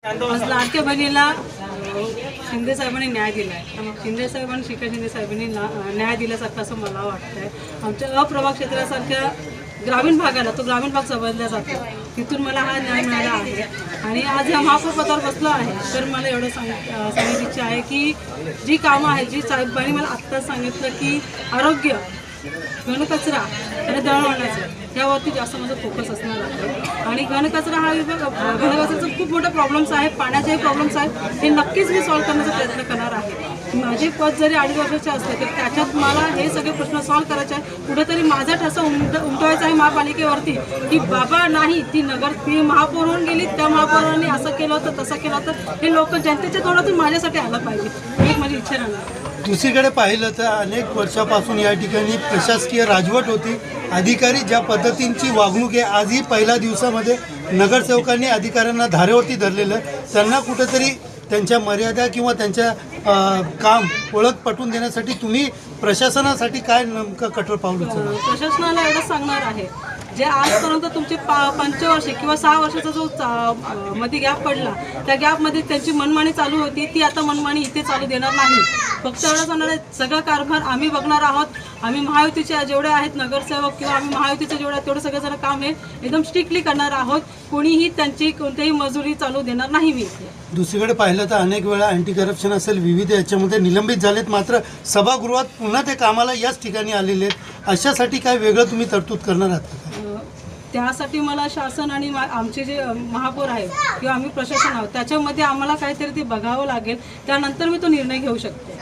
आज लाडक्या बहिणीला शिंदे साहेबांनी न्याय दिला आहे. मग शिंदे साहेबांनी शिंदे साहेबांनी न्याय दिल्यासारखं असं मला वाटतंय. आमच्या अप्रभाग क्षेत्रासारख्या ग्रामीण भागाला तो ग्रामीण भाग समजला जातो, तिथून मला हा न्याय मिळाला आहे. आणि आज या महापौरपदावर बसलो आहे तर मला एवढं सांगायची इच्छा आहे की जी कामं आहेत, जी साहेबांनी मला आत्ताच सांगितलं की आरोग्य, घनकचरा आणि दळणवळणाचं यावरती जास्त माझं फोकस असणार आहे. आणि घनकचरा हा घनकचऱ्याचा खूप मोठा प्रॉब्लेम्स आहे, पाण्याचेही प्रॉब्लेम्स आहेत. हे नक्कीच मी सॉल्व्ह करण्याचा प्रयत्न करणार आहे. माझे पद जरी 2.5 वर्षाचे असले तर त्याच्यात मला हे सगळे प्रश्न सॉल्व्ह करायचे आहे. कुठेतरी माझा ठसा उमटवायचा आहे महापालिकेवरती की बाबा नाही, ती महापौर होऊन गेली, त्या महापौरांनी असं केलं होतं तसं केलं होतं, हे लोक जनतेच्या तोंडातून माझ्यासाठी आलं पाहिजे, ही माझी इच्छा राहणार. दुसरीकडे पाहिलं तर अनेक वर्षापासून या ठिकाणी प्रशासकीय राजवट होती. अधिकारी ज्या पद्धतींची वागणूक आहे, आजही पहिल्या दिवसामध्ये नगरसेवकांनी अधिकाऱ्यांना धारेवरती धरलेलं, त्यांना कुठंतरी त्यांच्या मर्यादा किंवा त्यांच्या काम ओळख पटवून देण्यासाठी तुम्ही प्रशासनासाठी काय नेमकं कठोर पाऊल उचललं? प्रशासनाला एवढंच सांगणार आहे, जे आजपर्यंत तुमचे 5 वर्षे किंवा 6 वर्षाचा जो मध्ये गॅप पडला, त्या गॅपमध्ये त्यांची मनमानी चालू होती, ती आता मनमानी इथे चालू देणार नाही. फक्त एवढं सांगणार आहे, सगळा कारभार आम्ही बघणार आहोत. आम्ही महायुतीचे जेवढे आहेत नगरसेवक किंवा आम्ही महायुतीचे जेवढे आहेत तेवढे सगळेजण काम हे एकदम स्ट्रिक्टली करणार आहोत. कोणीही त्यांची कोणत्याही मजुरी चालू देणार नाही मी इथे. दुसरीकडे पाहिलं तर अनेक वेळा अँटी करप्शन असेल, विविध याच्यामध्ये निलंबित झालेत, मात्र सभागृहात पुन्हा ते कामाला याच ठिकाणी आलेले आहेत. अशासाठी काय वेगळं तुम्ही तरतूद करणार आहात? त्यासाठी मला शासन आणि आमचे जे महापौर आहेत किंवा आम्ही प्रशासन आहोत त्याच्यामध्ये आम्हाला काहीतरी ते बघावं लागेल, त्यानंतर मी तो निर्णय घेऊ शकते.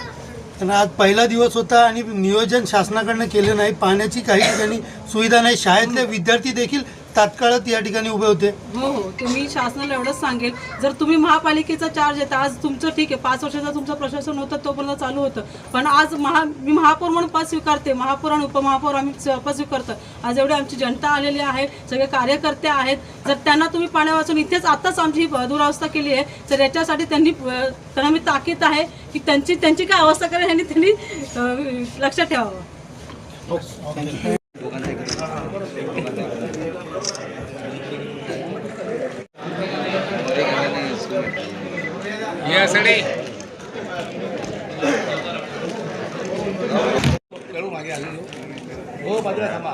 कारण आज पहिला दिवस होता आणि नियोजन शासनाकडनं केलं नाही, पाण्याची काही ठिकाणी सुविधा नाही, शाळेतले विद्यार्थी देखील तात्काळात या ठिकाणी उभे होते. हो, तुम्ही शासनाला एवढंच सांगेल, जर तुम्ही महापालिकेचा चार्ज येता, आज तुमचं ठीक आहे 5 वर्षाचं तुमचं प्रशासन होतं तोपर्यंत चालू होतं, पण आज मी महापौर म्हणून पद स्वीकारते, महापौर आणि उपमहापौर आम्ही पद स्वीकारतो. आज एवढी आमची जनता आलेली आहे, सगळे कार्यकर्ते आहेत. जर त्यांना तुम्ही पाण्या वाचून इथेच आत्ताच आमची दुरावस्था केली आहे, तर याच्यासाठी त्यांना मी ताकीद आहे की त्यांची काय अवस्था करेल ह्यांनी त्यांनी लक्षात ठेवावं. यासाठी हो बाजूला थांबा.